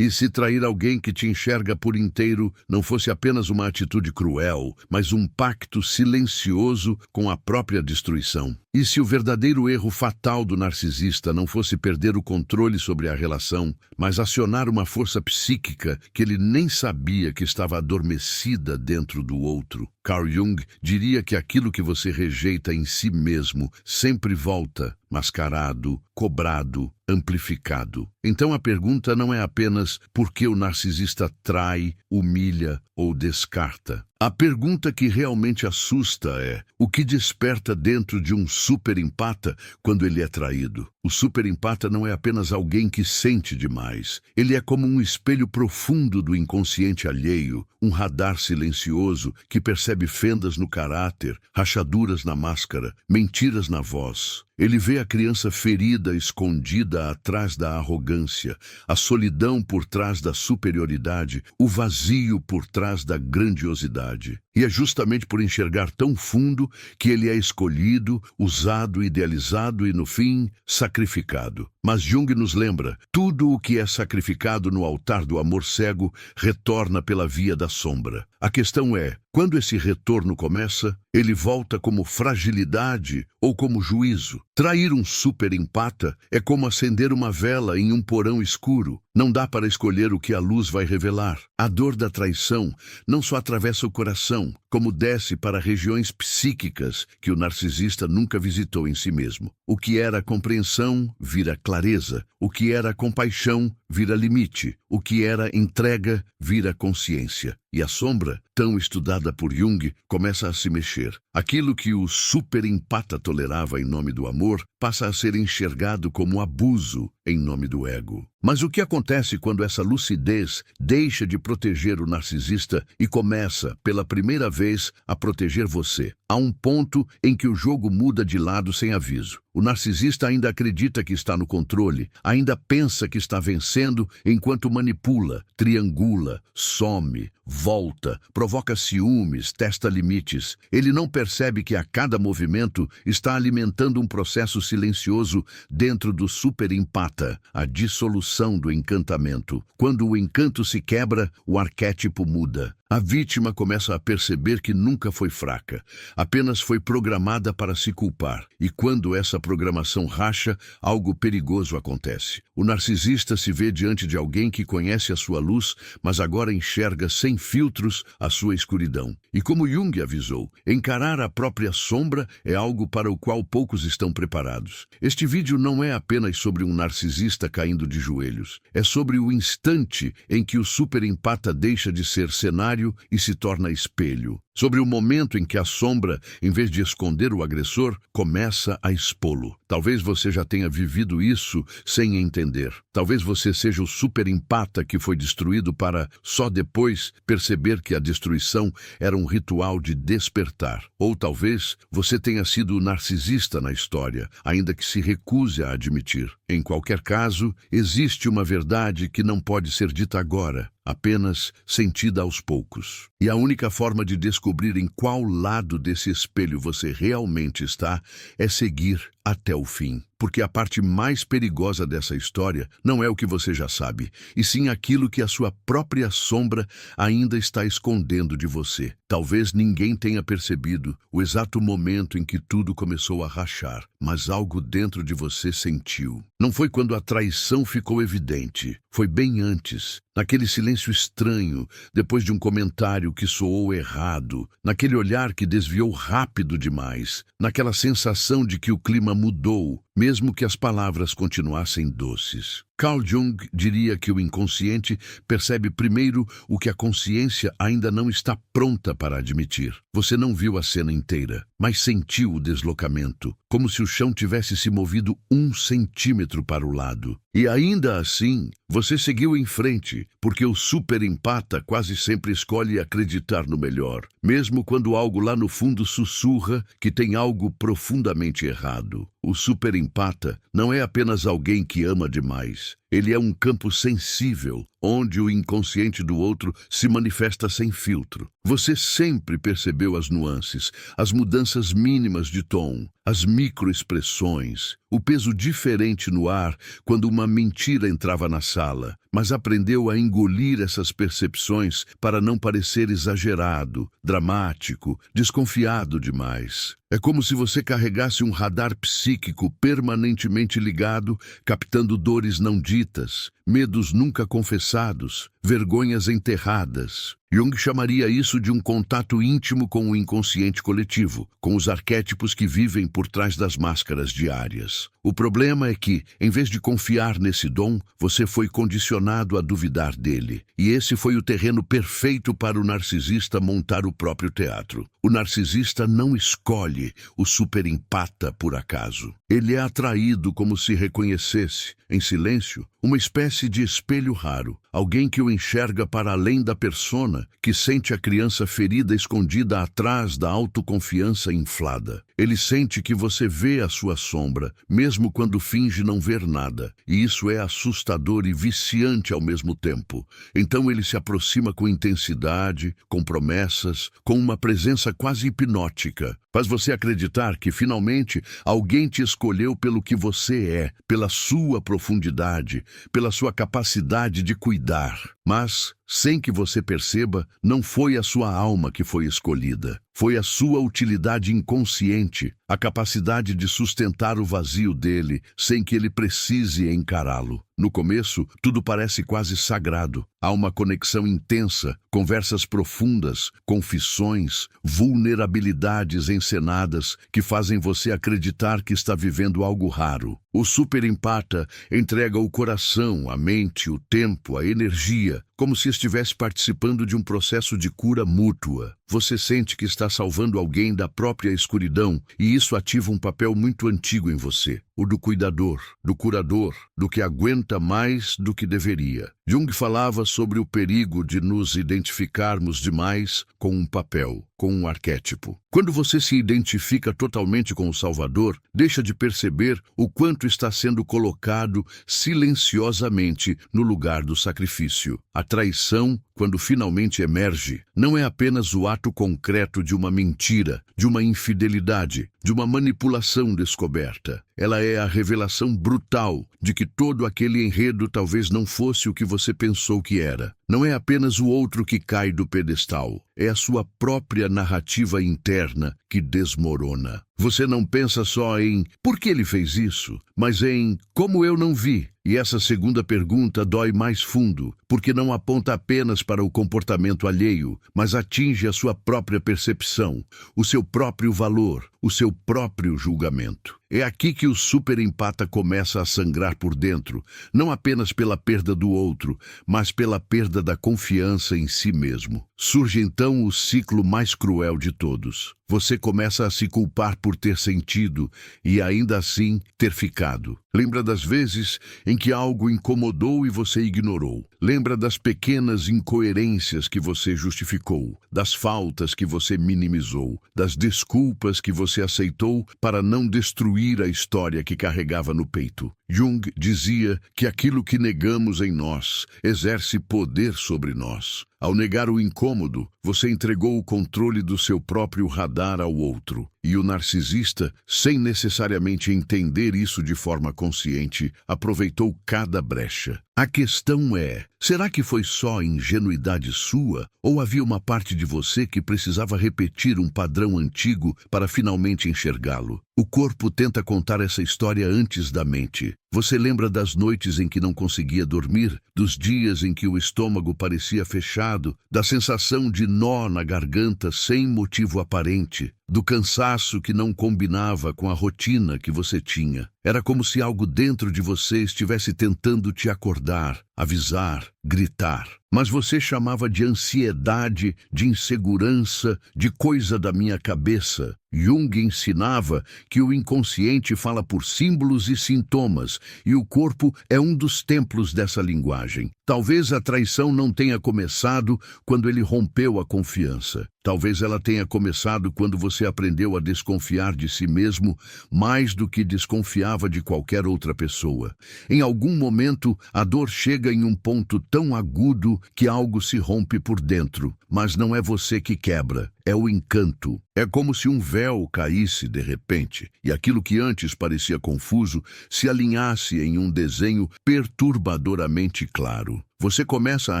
E se trair alguém que te enxerga por inteiro não fosse apenas uma atitude cruel, mas um pacto silencioso com a própria destruição? E se o verdadeiro erro fatal do narcisista não fosse perder o controle sobre a relação, mas acionar uma força psíquica que ele nem sabia que estava adormecida dentro do outro? Carl Jung diria que aquilo que você rejeita em si mesmo sempre volta, mascarado, cobrado, amplificado. Então a pergunta não é apenas por que o narcisista trai, humilha ou descarta. A pergunta que realmente assusta é: o que desperta dentro de um superempata quando ele é traído? O superempata não é apenas alguém que sente demais. Ele é como um espelho profundo do inconsciente alheio, um radar silencioso que percebe fendas no caráter, rachaduras na máscara, mentiras na voz. Ele vê a criança ferida, escondida atrás da arrogância, a solidão por trás da superioridade, o vazio por trás da grandiosidade. E é justamente por enxergar tão fundo que ele é escolhido, usado, idealizado e, no fim, sacrificado. Mas Jung nos lembra, tudo o que é sacrificado no altar do amor cego retorna pela via da sombra. A questão é, quando esse retorno começa, ele volta como fragilidade ou como juízo. Trair um superempata é como acender uma vela em um porão escuro. Não dá para escolher o que a luz vai revelar. A dor da traição não só atravessa o coração, como desce para regiões psíquicas que o narcisista nunca visitou em si mesmo. O que era compreensão vira clareza. O que era compaixão vira limite. O que era entrega vira consciência. E a sombra, tão estudada por Jung, começa a se mexer. Aquilo que o superempata tolerava em nome do amor passa a ser enxergado como abuso em nome do ego. Mas o que acontece quando essa lucidez deixa de proteger o narcisista e começa, pela primeira vez, a proteger você? Há um ponto em que o jogo muda de lado sem aviso. O narcisista ainda acredita que está no controle, ainda pensa que está vencendo enquanto manipula, triangula, some, volta, provoca ciúmes, testa limites. Ele não percebe que a cada movimento está alimentando um processo silencioso dentro do superempata, a dissolução do encantamento. Quando o encanto se quebra, o arquétipo muda. A vítima começa a perceber que nunca foi fraca, apenas foi programada para se culpar. E quando essa programação racha, algo perigoso acontece. O narcisista se vê diante de alguém que conhece a sua luz, mas agora enxerga sem filtros a sua escuridão. E como Jung avisou, encarar a própria sombra é algo para o qual poucos estão preparados. Este vídeo não é apenas sobre um narcisista caindo de joelhos. É sobre o instante em que o superempata deixa de ser cenário e se torna espelho. Sobre o momento em que a sombra, em vez de esconder o agressor, começa a expô-lo. Talvez você já tenha vivido isso sem entender. Talvez você seja o superempata que foi destruído para, só depois, perceber que a destruição era um ritual de despertar. Ou talvez você tenha sido o narcisista na história, ainda que se recuse a admitir. Em qualquer caso, existe uma verdade que não pode ser dita agora, apenas sentida aos poucos. E a única forma de descobrir em qual lado desse espelho você realmente está é seguir até o fim. Porque a parte mais perigosa dessa história não é o que você já sabe, e sim aquilo que a sua própria sombra ainda está escondendo de você. Talvez ninguém tenha percebido o exato momento em que tudo começou a rachar, mas algo dentro de você sentiu. Não foi quando a traição ficou evidente, foi bem antes, naquele silêncio estranho, depois de um comentário que soou errado, naquele olhar que desviou rápido demais, naquela sensação de que o clima mudou, mesmo que as palavras continuassem doces. Carl Jung diria que o inconsciente percebe primeiro o que a consciência ainda não está pronta para admitir. Você não viu a cena inteira, mas sentiu o deslocamento, como se o chão tivesse se movido 1 centímetro para o lado. E ainda assim, você seguiu em frente, porque o superempata quase sempre escolhe acreditar no melhor, mesmo quando algo lá no fundo sussurra que tem algo profundamente errado. O superempata não é apenas alguém que ama demais. Ele é um campo sensível, onde o inconsciente do outro se manifesta sem filtro. Você sempre percebeu as nuances, as mudanças mínimas de tom, as microexpressões, o peso diferente no ar quando uma mentira entrava na sala, mas aprendeu a engolir essas percepções para não parecer exagerado, dramático, desconfiado demais. É como se você carregasse um radar psíquico permanentemente ligado, captando dores não ditas, medos nunca confessados, vergonhas enterradas. Jung chamaria isso de um contato íntimo com o inconsciente coletivo, com os arquétipos que vivem por trás das máscaras diárias. O problema é que, em vez de confiar nesse dom, você foi condicionado a duvidar dele. E esse foi o terreno perfeito para o narcisista montar o próprio teatro. O narcisista não escolhe o superempata por acaso. Ele é atraído como se reconhecesse, em silêncio, uma espécie de espelho raro, alguém que o enxerga para além da persona, que sente a criança ferida escondida atrás da autoconfiança inflada. Ele sente que você vê a sua sombra, mesmo quando finge não ver nada, e isso é assustador e viciante ao mesmo tempo. Então ele se aproxima com intensidade, com promessas, com uma presença quase hipnótica. Faz você acreditar que, finalmente, alguém te escolheu pelo que você é, pela sua profundidade, pela sua capacidade de cuidar. Mas, sem que você perceba, não foi a sua alma que foi escolhida. Foi a sua utilidade inconsciente, a capacidade de sustentar o vazio dele sem que ele precise encará-lo. No começo, tudo parece quase sagrado. Há uma conexão intensa, conversas profundas, confissões, vulnerabilidades encenadas que fazem você acreditar que está vivendo algo raro. O superempata entrega o coração, a mente, o tempo, a energia, como se estivesse participando de um processo de cura mútua. Você sente que está salvando alguém da própria escuridão e isso ativa um papel muito antigo em você, o do cuidador, do curador, do que aguenta mais do que deveria. Jung falava sobre o perigo de nos identificarmos demais com um papel, com um arquétipo. Quando você se identifica totalmente com o Salvador, deixa de perceber o quanto está sendo colocado silenciosamente no lugar do sacrifício. A traição, quando finalmente emerge, não é apenas o ato concreto de uma mentira, de uma infidelidade, de uma manipulação descoberta. Ela é a revelação brutal de que todo aquele enredo talvez não fosse o que você pensou que era. Não é apenas o outro que cai do pedestal, é a sua própria narrativa interna que desmorona. Você não pensa só em por que ele fez isso, mas em como eu não vi. E essa segunda pergunta dói mais fundo, porque não aponta apenas para o comportamento alheio, mas atinge a sua própria percepção, o seu próprio valor, o seu próprio julgamento. É aqui que o superempata começa a sangrar por dentro, não apenas pela perda do outro, mas pela perda da confiança em si mesmo. Surge então o ciclo mais cruel de todos. Você começa a se culpar por ter sentido e ainda assim ter ficado. Lembra das vezes em que algo incomodou e você ignorou. Lembra das pequenas incoerências que você justificou, das faltas que você minimizou, das desculpas que você aceitou para não destruir a história que carregava no peito. Jung dizia que aquilo que negamos em nós exerce poder sobre nós. Ao negar o incômodo, você entregou o controle do seu próprio radar ao outro. E o narcisista, sem necessariamente entender isso de forma consciente, aproveitou cada brecha. A questão é, será que foi só ingenuidade sua? Ou havia uma parte de você que precisava repetir um padrão antigo para finalmente enxergá-lo? O corpo tenta contar essa história antes da mente. Você lembra das noites em que não conseguia dormir, dos dias em que o estômago parecia fechado, da sensação de nó na garganta sem motivo aparente, do cansaço que não combinava com a rotina que você tinha. Era como se algo dentro de você estivesse tentando te acordar, avisar, gritar. Mas você chamava de ansiedade, de insegurança, de coisa da minha cabeça. Jung ensinava que o inconsciente fala por símbolos e sintomas, e o corpo é um dos templos dessa linguagem. Talvez a traição não tenha começado quando ele rompeu a confiança. Talvez ela tenha começado quando você aprendeu a desconfiar de si mesmo mais do que desconfiava de qualquer outra pessoa. Em algum momento, a dor chega em um ponto tão agudo que algo se rompe por dentro, mas não é você que quebra, é o encanto. É como se um véu caísse de repente, e aquilo que antes parecia confuso se alinhasse em um desenho perturbadoramente claro. Você começa a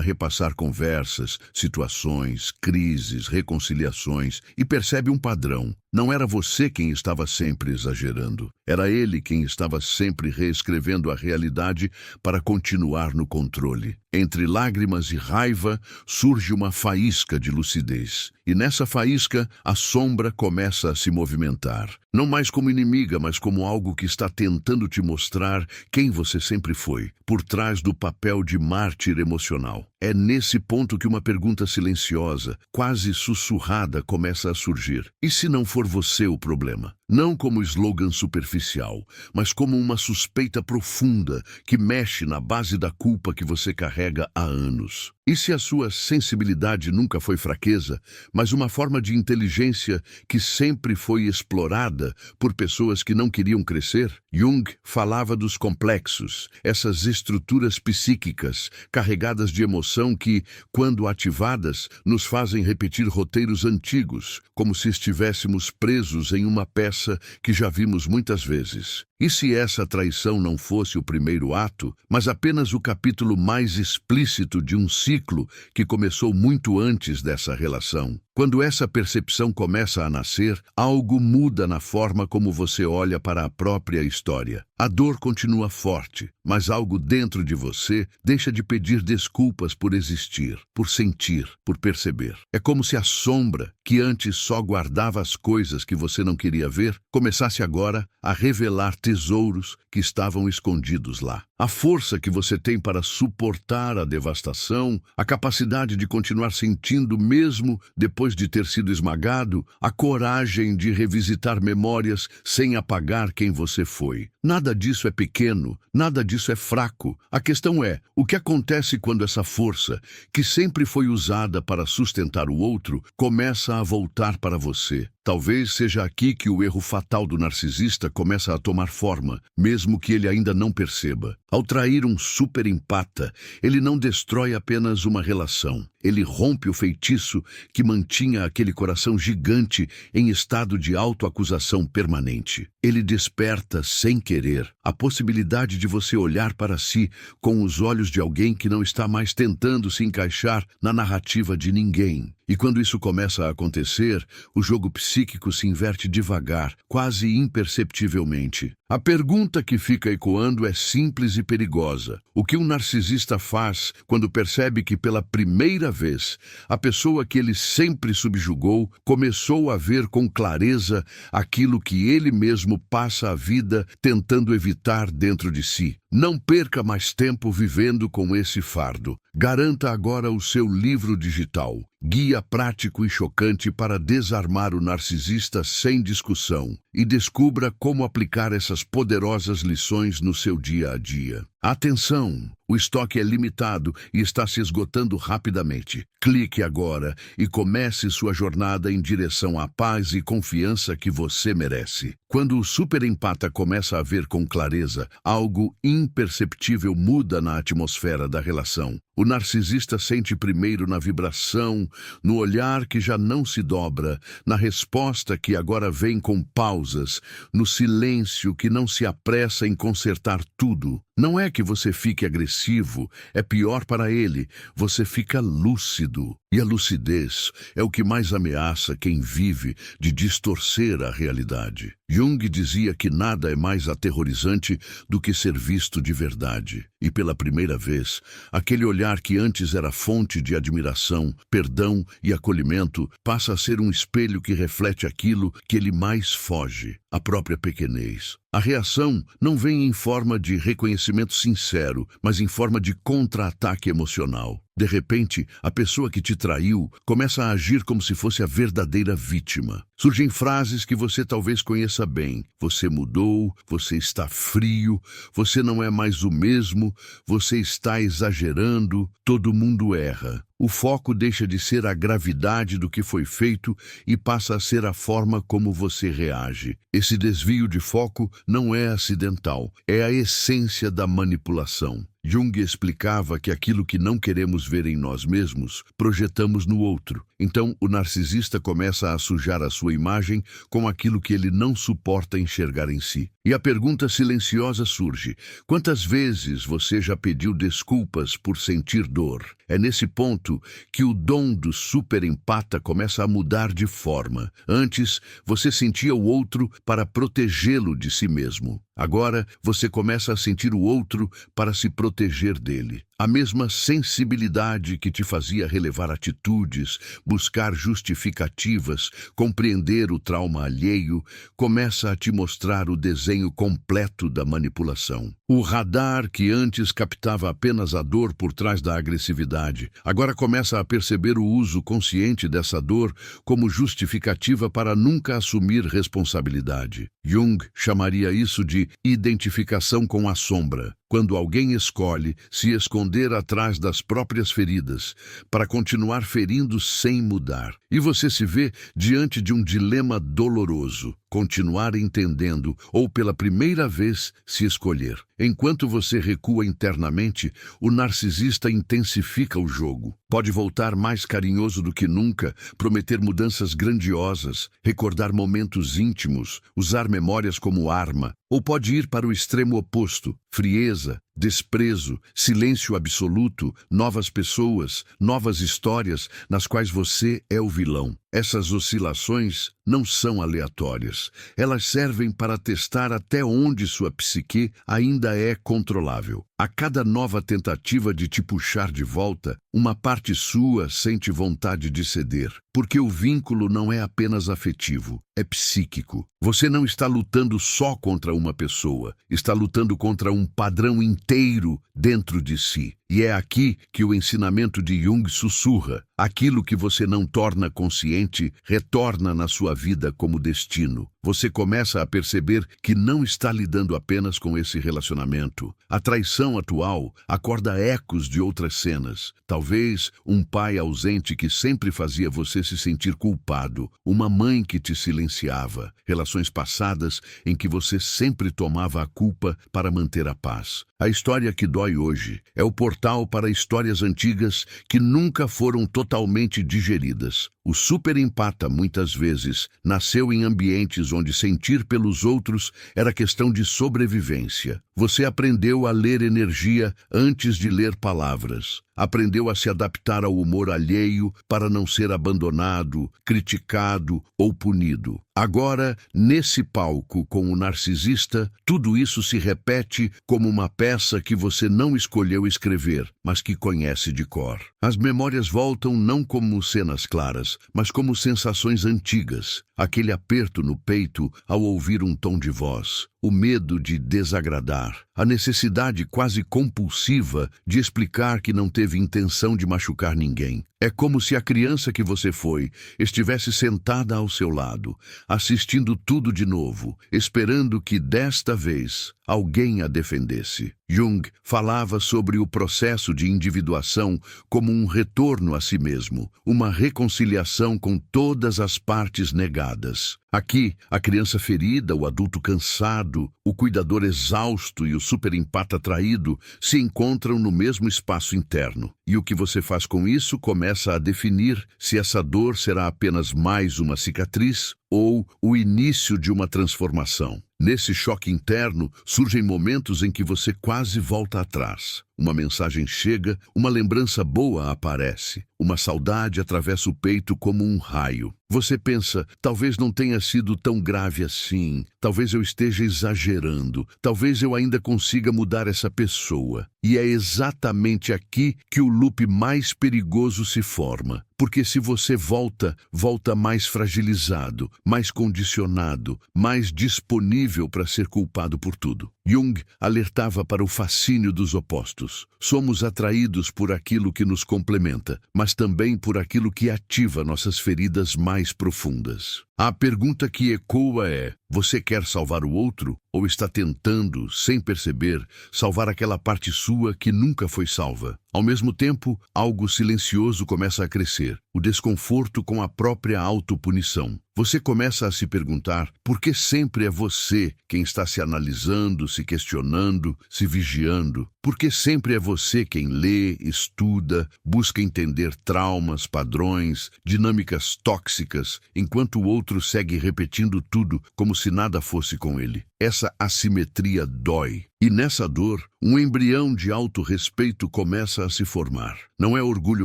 repassar conversas, situações, crises, reconciliações e percebe um padrão. Não era você quem estava sempre exagerando. Era ele quem estava sempre reescrevendo a realidade para continuar no controle. Entre lágrimas e raiva surge uma faísca de lucidez. E nessa faísca, a sombra começa a se movimentar. Não mais como inimiga, mas como algo que está tentando te mostrar quem você sempre foi, por trás do papel de mártir emocional. É nesse ponto que uma pergunta silenciosa, quase sussurrada, começa a surgir. E se não for você o problema? Não como slogan superficial, mas como uma suspeita profunda que mexe na base da culpa que você carrega há anos. E se a sua sensibilidade nunca foi fraqueza, mas uma forma de inteligência que sempre foi explorada por pessoas que não queriam crescer? Jung falava dos complexos, essas estruturas psíquicas carregadas de emoção que, quando ativadas, nos fazem repetir roteiros antigos, como se estivéssemos presos em uma peça que já vimos muitas vezes. E se essa traição não fosse o primeiro ato, mas apenas o capítulo mais explícito de um ciclo que começou muito antes dessa relação? Quando essa percepção começa a nascer, algo muda na forma como você olha para a própria história. A dor continua forte, mas algo dentro de você deixa de pedir desculpas por existir, por sentir, por perceber. É como se a sombra, que antes só guardava as coisas que você não queria ver, começasse agora a revelar tesouros que estavam escondidos lá. A força que você tem para suportar a devastação, a capacidade de continuar sentindo mesmo depois de ter sido esmagado, a coragem de revisitar memórias sem apagar quem você foi. Nada disso é pequeno, nada disso é fraco. A questão é, o que acontece quando essa força, que sempre foi usada para sustentar o outro, começa a voltar para você? Talvez seja aqui que o erro fatal do narcisista começa a tomar forma, mesmo que ele ainda não perceba. Ao trair um superempata, ele não destrói apenas uma relação. Ele rompe o feitiço que mantinha aquele coração gigante em estado de autoacusação permanente. Ele desperta, sem querer, a possibilidade de você olhar para si com os olhos de alguém que não está mais tentando se encaixar na narrativa de ninguém. E quando isso começa a acontecer, o jogo psíquico se inverte devagar, quase imperceptivelmente. A pergunta que fica ecoando é simples e perigosa. O que um narcisista faz quando percebe que pela primeira vez a pessoa que ele sempre subjugou começou a ver com clareza aquilo que ele mesmo passa a vida tentando evitar dentro de si? Não perca mais tempo vivendo com esse fardo. Garanta agora o seu livro digital, Guia Prático e Chocante para Desarmar o Narcisista Sem Discussão, e descubra como aplicar essas poderosas lições no seu dia a dia. Atenção! O estoque é limitado e está se esgotando rapidamente. Clique agora e comece sua jornada em direção à paz e confiança que você merece. Quando o superempata começa a ver com clareza, algo imperceptível muda na atmosfera da relação. O narcisista sente primeiro na vibração, no olhar que já não se dobra, na resposta que agora vem com pausas, no silêncio que não se apressa em consertar tudo. Não é que você fique agressivo, é pior para ele, você fica lúcido. E a lucidez é o que mais ameaça quem vive de distorcer a realidade. Jung dizia que nada é mais aterrorizante do que ser visto de verdade. E pela primeira vez, aquele olhar que antes era fonte de admiração, perdão e acolhimento passa a ser um espelho que reflete aquilo que ele mais foge, a própria pequenez. A reação não vem em forma de reconhecimento sincero, mas em forma de contra-ataque emocional. De repente, a pessoa que te traiu começa a agir como se fosse a verdadeira vítima. Surgem frases que você talvez conheça bem. Você mudou, você está frio, você não é mais o mesmo, você está exagerando, todo mundo erra. O foco deixa de ser a gravidade do que foi feito e passa a ser a forma como você reage. Esse desvio de foco não é acidental, é a essência da manipulação. Jung explicava que aquilo que não queremos ver em nós mesmos, projetamos no outro. Então, o narcisista começa a sujar a sua imagem com aquilo que ele não suporta enxergar em si. E a pergunta silenciosa surge: quantas vezes você já pediu desculpas por sentir dor? É nesse ponto que o dom do superempata começa a mudar de forma. Antes, você sentia o outro para protegê-lo de si mesmo. Agora, você começa a sentir o outro para se proteger dele. A mesma sensibilidade que te fazia relevar atitudes, buscar justificativas, compreender o trauma alheio, começa a te mostrar o desenho completo da manipulação. O radar que antes captava apenas a dor por trás da agressividade, agora começa a perceber o uso consciente dessa dor como justificativa para nunca assumir responsabilidade. Jung chamaria isso de identificação com a sombra, quando alguém escolhe se esconder atrás das próprias feridas para continuar ferindo sem mudar. E você se vê diante de um dilema doloroso: continuar entendendo ou, pela primeira vez, se escolher. Enquanto você recua internamente, o narcisista intensifica o jogo. Pode voltar mais carinhoso do que nunca, prometer mudanças grandiosas, recordar momentos íntimos, usar memórias como arma. Ou pode ir para o extremo oposto: frieza, desprezo, silêncio absoluto, novas pessoas, novas histórias nas quais você é o vilão. Essas oscilações não são aleatórias. Elas servem para testar até onde sua psique ainda é controlável. A cada nova tentativa de te puxar de volta, uma parte sua sente vontade de ceder, porque o vínculo não é apenas afetivo, é psíquico. Você não está lutando só contra uma pessoa, está lutando contra um padrão inteiro dentro de si. E é aqui que o ensinamento de Jung sussurra: aquilo que você não torna consciente retorna na sua vida como destino. Você começa a perceber que não está lidando apenas com esse relacionamento. A traição atual acorda ecos de outras cenas. Talvez um pai ausente que sempre fazia você se sentir culpado, uma mãe que te silenciava, relações passadas em que você sempre tomava a culpa para manter a paz. A história que dói hoje é o portal para histórias antigas que nunca foram totalmente digeridas. O superempata, muitas vezes, nasceu em ambientes onde sentir pelos outros era questão de sobrevivência. Você aprendeu a ler energia antes de ler palavras. Aprendeu a se adaptar ao humor alheio para não ser abandonado, criticado ou punido. Agora, nesse palco com o narcisista, tudo isso se repete como uma peça que você não escolheu escrever, mas que conhece de cor. As memórias voltam não como cenas claras, mas como sensações antigas. Aquele aperto no peito ao ouvir um tom de voz, o medo de desagradar, a necessidade quase compulsiva de explicar que não teve intenção de machucar ninguém. É como se a criança que você foi estivesse sentada ao seu lado, assistindo tudo de novo, esperando que desta vez alguém a defendesse. Jung falava sobre o processo de individuação como um retorno a si mesmo, uma reconciliação com todas as partes negadas. Aqui, a criança ferida, o adulto cansado, o cuidador exausto e o superempata traído se encontram no mesmo espaço interno. E o que você faz com isso começa a definir se essa dor será apenas mais uma cicatriz ou o início de uma transformação. Nesse choque interno, surgem momentos em que você quase volta atrás. uma mensagem chega, uma lembrança boa aparece, uma saudade atravessa o peito como um raio. Você pensa, talvez não tenha sido tão grave assim, talvez eu esteja exagerando, talvez eu ainda consiga mudar essa pessoa. E é exatamente aqui que o loop mais perigoso se forma. Porque se você volta mais fragilizado, mais condicionado, mais disponível para ser culpado por tudo. Jung alertava para o fascínio dos opostos. Somos atraídos por aquilo que nos complementa, mas também por aquilo que ativa nossas feridas mais profundas. A pergunta que ecoa é: você quer salvar o outro ou está tentando, sem perceber, salvar aquela parte sua que nunca foi salva? Ao mesmo tempo, algo silencioso começa a crescer, o desconforto com a própria autopunição. Você começa a se perguntar por que sempre é você quem está se analisando, se questionando, se vigiando. Por que sempre é você quem lê, estuda, busca entender traumas, padrões, dinâmicas tóxicas, enquanto o outro segue repetindo tudo como se nada fosse com ele. Essa assimetria dói. E nessa dor, um embrião de autorrespeito começa a se formar. Não é orgulho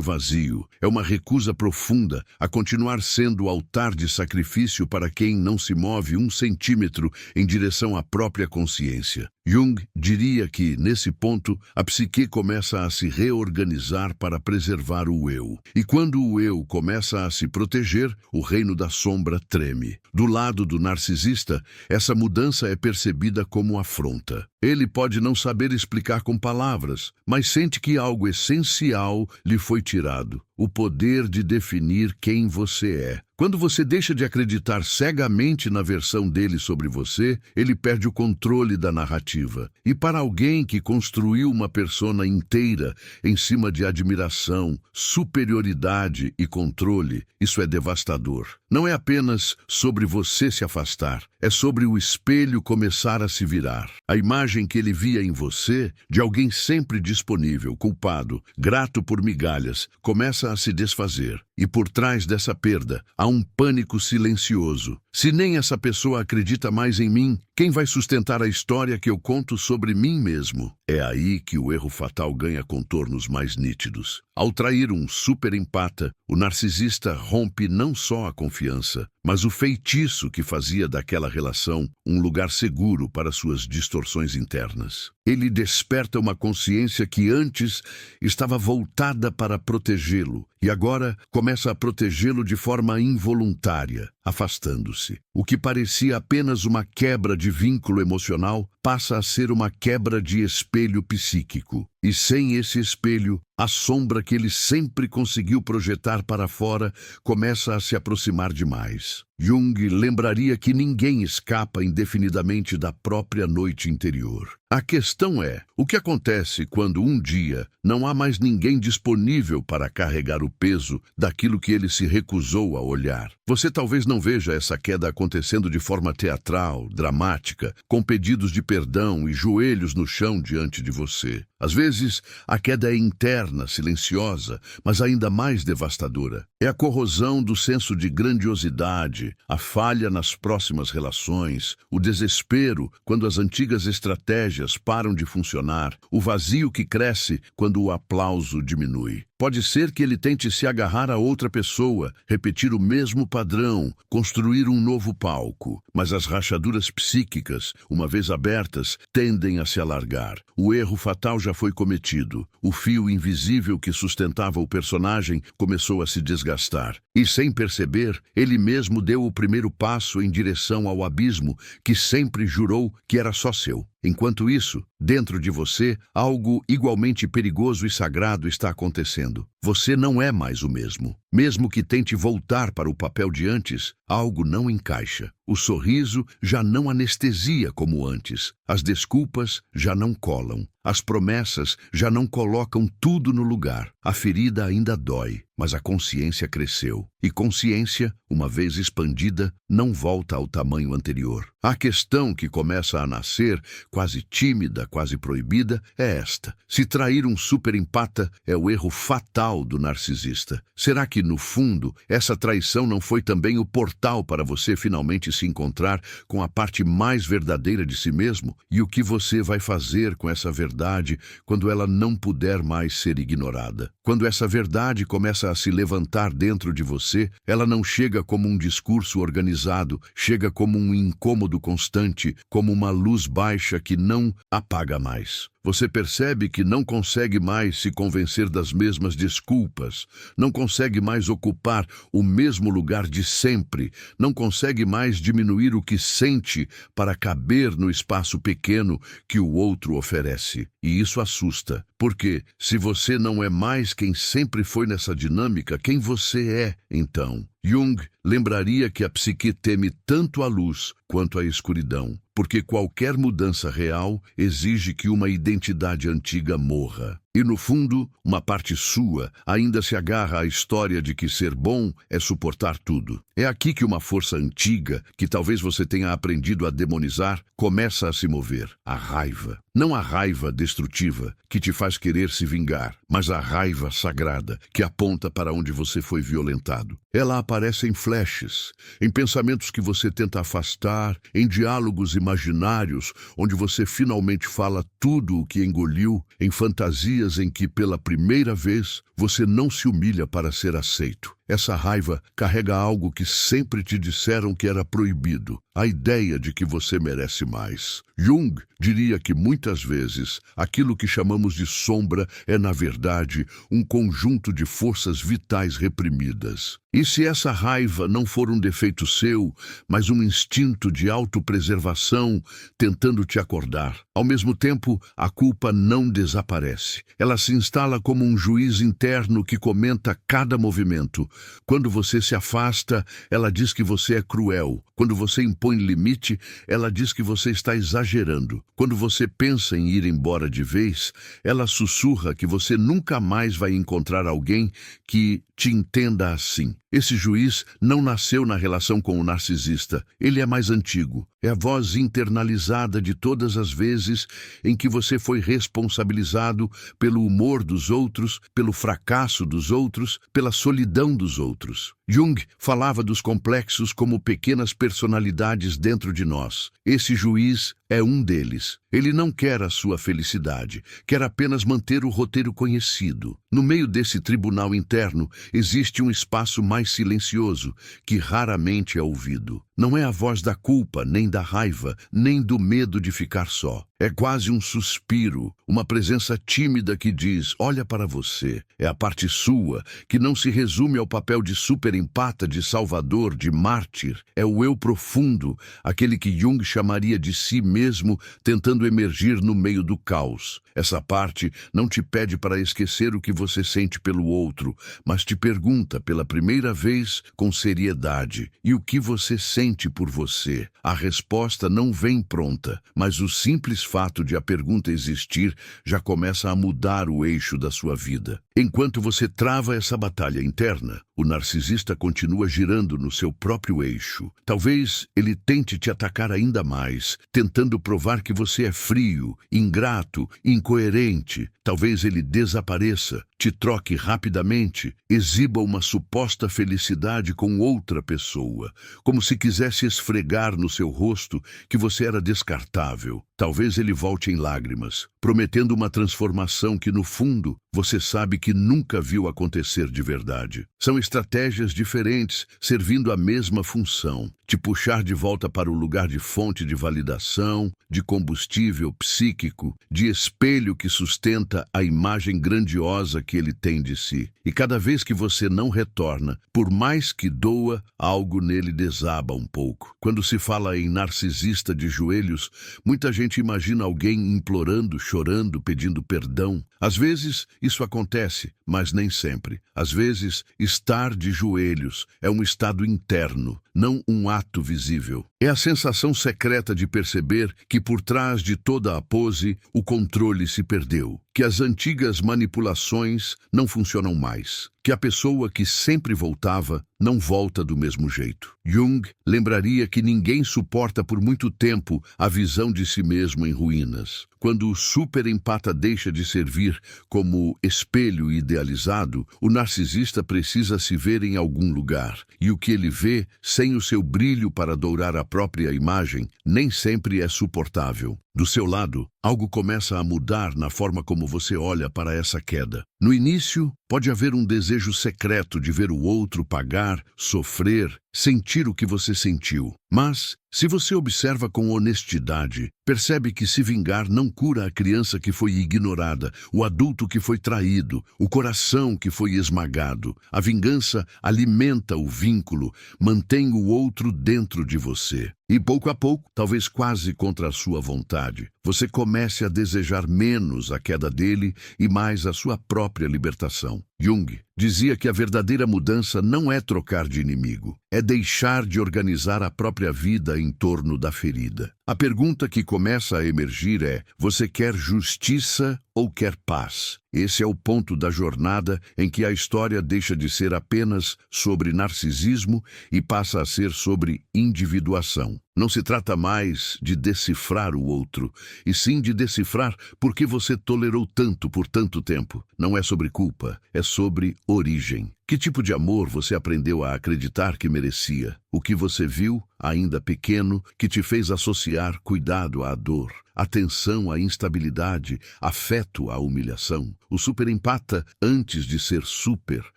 vazio, é uma recusa profunda a continuar sendo o altar de sacrifício para quem não se move 1 centímetro em direção à própria consciência. Jung diria que, nesse ponto, a psique começa a se reorganizar para preservar o eu. E quando o eu começa a se proteger, o reino da sombra treme. Do lado do narcisista, essa mudança é percebida como afronta. Ele pode não saber explicar com palavras, mas sente que algo essencial lhe foi tirado: o poder de definir quem você é. Quando você deixa de acreditar cegamente na versão dele sobre você, ele perde o controle da narrativa. E para alguém que construiu uma persona inteira em cima de admiração, superioridade e controle, isso é devastador. Não é apenas sobre você se afastar, é sobre o espelho começar a se virar. A imagem que ele via em você, de alguém sempre disponível, culpado, grato por migalhas, começa a se desfazer. E por trás dessa perda, há um pânico silencioso. Se nem essa pessoa acredita mais em mim, quem vai sustentar a história que eu conto sobre mim mesmo? É aí que o erro fatal ganha contornos mais nítidos. Ao trair um superempata, o narcisista rompe não só a confiança, mas o feitiço que fazia daquela relação um lugar seguro para suas distorções internas. Ele desperta uma consciência que antes estava voltada para protegê-lo e agora começa a protegê-lo de forma involuntária, afastando-se. O que parecia apenas uma quebra de vínculo emocional passa a ser uma quebra de espelho psíquico. E sem esse espelho, a sombra que ele sempre conseguiu projetar para fora começa a se aproximar demais. Jung lembraria que ninguém escapa indefinidamente da própria noite interior. A questão é, o que acontece quando um dia não há mais ninguém disponível para carregar o peso daquilo que ele se recusou a olhar? Você talvez não veja essa queda acontecendo de forma teatral, dramática, com pedidos de perdão e joelhos no chão diante de você. Às vezes, a queda é interna, silenciosa, mas ainda mais devastadora. É a corrosão do senso de grandiosidade, a falha nas próximas relações, o desespero quando as antigas estratégias param de funcionar, o vazio que cresce quando o aplauso diminui. Pode ser que ele tente se agarrar a outra pessoa, repetir o mesmo padrão, construir um novo palco. Mas as rachaduras psíquicas, uma vez abertas, tendem a se alargar. O erro fatal já foi cometido. O fio invisível que sustentava o personagem começou a se desgastar. E sem perceber, ele mesmo deu o primeiro passo em direção ao abismo que sempre jurou que era só seu. Enquanto isso, dentro de você, algo igualmente perigoso e sagrado está acontecendo. Você não é mais o mesmo. Mesmo que tente voltar para o papel de antes, algo não encaixa. O sorriso já não anestesia como antes. As desculpas já não colam. As promessas já não colocam tudo no lugar. A ferida ainda dói, mas a consciência cresceu. E consciência, uma vez expandida, não volta ao tamanho anterior. A questão que começa a nascer, quase tímida, quase proibida, é esta: se trair um superempata é o erro fatal do narcisista. Será que, no fundo, essa traição não foi também o portal para você finalmente se encontrar com a parte mais verdadeira de si mesmo e o que você vai fazer com essa verdade quando ela não puder mais ser ignorada. Quando essa verdade começa a se levantar dentro de você, ela não chega como um discurso organizado, chega como um incômodo constante, como uma luz baixa que não apaga mais. Você percebe que não consegue mais se convencer das mesmas desculpas, não consegue mais ocupar o mesmo lugar de sempre, não consegue mais diminuir o que sente para caber no espaço pequeno que o outro oferece. E isso assusta, porque se você não é mais quem sempre foi nessa dinâmica, quem você é, então? Jung lembraria que a psique teme tanto a luz quanto a escuridão, porque qualquer mudança real exige que uma identidade antiga morra. E no fundo, uma parte sua ainda se agarra à história de que ser bom é suportar tudo. É aqui que uma força antiga, que talvez você tenha aprendido a demonizar, começa a se mover. A raiva. Não a raiva destrutiva, que te faz querer se vingar, mas a raiva sagrada, que aponta para onde você foi violentado. Ela aparece em flashes, em pensamentos que você tenta afastar, em diálogos imaginários, onde você finalmente fala tudo o que engoliu, em fantasias em que, pela primeira vez, você não se humilha para ser aceito. Essa raiva carrega algo que sempre te disseram que era proibido, a ideia de que você merece mais. Jung diria que muitas vezes aquilo que chamamos de sombra é, na verdade, um conjunto de forças vitais reprimidas. E se essa raiva não for um defeito seu, mas um instinto de autopreservação tentando te acordar? Ao mesmo tempo, a culpa não desaparece. Ela se instala como um juiz interno que comenta cada movimento. Quando você se afasta, ela diz que você é cruel. Quando você impõe limite, ela diz que você está exagerando. Quando você pensa em ir embora de vez, ela sussurra que você nunca mais vai encontrar alguém que te entenda assim. Esse juiz não nasceu na relação com o narcisista. Ele é mais antigo. É a voz internalizada de todas as vezes em que você foi responsabilizado pelo humor dos outros, pelo fracasso dos outros, pela solidão dos outros. Jung falava dos complexos como pequenas personalidades dentro de nós. Esse juiz é um deles. Ele não quer a sua felicidade, quer apenas manter o roteiro conhecido. No meio desse tribunal interno, existe um espaço mais silencioso, que raramente é ouvido. Não é a voz da culpa, nem da raiva, nem do medo de ficar só. É quase um suspiro, uma presença tímida que diz, olha para você. É a parte sua, que não se resume ao papel de superempata, de salvador, de mártir. É o eu profundo, aquele que Jung chamaria de si mesmo, tentando emergir no meio do caos. Essa parte não te pede para esquecer o que você sente pelo outro, mas te pergunta pela primeira vez com seriedade, e o que você sente por você? A resposta não vem pronta, mas o simples fato de a pergunta existir já começa a mudar o eixo da sua vida. Enquanto você trava essa batalha interna, o narcisista continua girando no seu próprio eixo. Talvez ele tente te atacar ainda mais, tentando provar que você é frio, ingrato, incoerente. Talvez ele desapareça, te troque rapidamente, exiba uma suposta felicidade com outra pessoa, como se quisesse esfregar no seu rosto que você era descartável. Talvez ele volte em lágrimas, prometendo uma transformação que, no fundo, você sabe que nunca viu acontecer de verdade. São estratégias diferentes, servindo a mesma função: te puxar de volta para o lugar de fonte de validação, de combustível psíquico, de espelho que sustenta a imagem grandiosa que ele tem de si. E cada vez que você não retorna, por mais que doa, algo nele desaba um pouco. Quando se fala em narcisista de joelhos, muita gente imagina alguém implorando, chorando, pedindo perdão. Às vezes, isso acontece, mas nem sempre. Às vezes, estar de joelhos é um estado interno, não um ato visível. É a sensação secreta de perceber que por trás de toda a pose, o controle se perdeu, que as antigas manipulações não funcionam mais, que a pessoa que sempre voltava não volta do mesmo jeito. Jung lembraria que ninguém suporta por muito tempo a visão de si mesmo em ruínas. Quando o superempata deixa de servir servir como espelho idealizado, o narcisista precisa se ver em algum lugar, e o que ele vê, sem o seu brilho para dourar a própria imagem, nem sempre é suportável. Do seu lado, algo começa a mudar na forma como você olha para essa queda. No início, pode haver um desejo secreto de ver o outro pagar, sofrer, sentir o que você sentiu. Mas, se você observa com honestidade, percebe que se vingar não cura a criança que foi ignorada, o adulto que foi traído, o coração que foi esmagado. A vingança alimenta o vínculo, mantém o outro dentro de você. E pouco a pouco, talvez quase contra a sua vontade, você comece a desejar menos a queda dele e mais a sua própria libertação. Jung dizia que a verdadeira mudança não é trocar de inimigo, é deixar de organizar a própria vida em torno da ferida. A pergunta que começa a emergir é: você quer justiça ou quer paz? Esse é o ponto da jornada em que a história deixa de ser apenas sobre narcisismo e passa a ser sobre individuação. Não se trata mais de decifrar o outro, e sim de decifrar por que você tolerou tanto por tanto tempo. Não é sobre culpa, é sobre origem. Que tipo de amor você aprendeu a acreditar que merecia? O que você viu, ainda pequeno, que te fez associar cuidado à dor, atenção à instabilidade, afeto à humilhação? O superempata, antes de ser super,